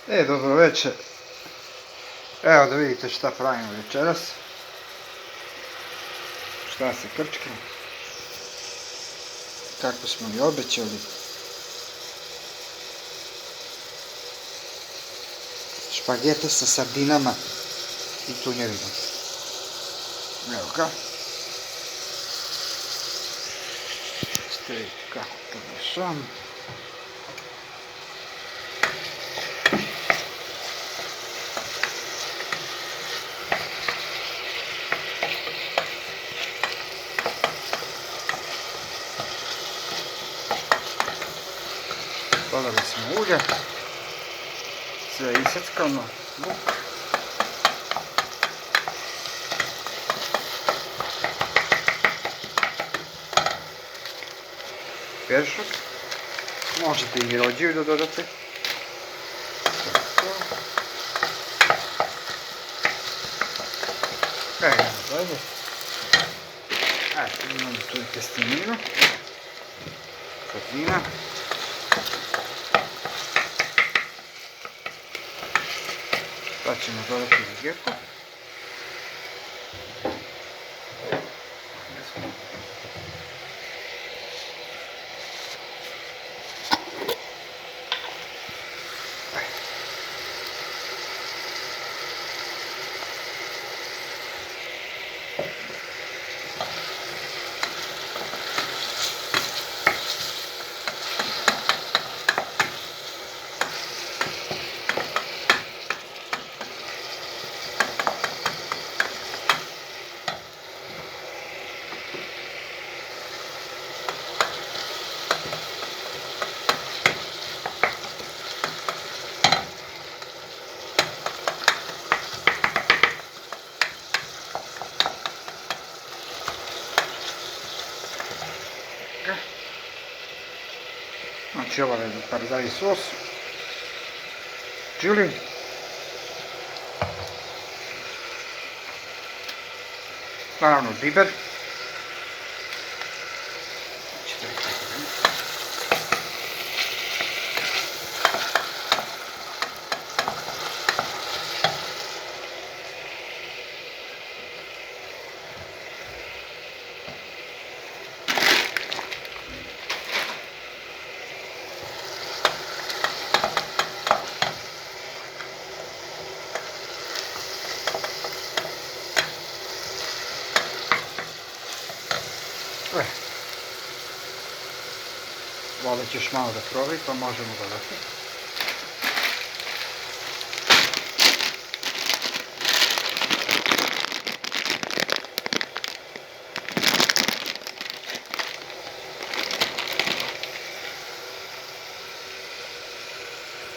Dobro večer. Evo da vidite šta pravimo večeras. Šta se krčka. Kako smo i obećali. Špagete sa sardinama i tunjevinom. Evo ga. Ste vidite kako to mešam. Dodali smo ulje, sve iseckano, luk, peršak, možete i rođiju da dodate. Idemo dalje. Imamo tu i testeninu, sardina. Sad ćemo dodati vegetu. Znači ovo je paradajz sos, čili, naravno biber, voda će još malo da provi, pa možemo dodati.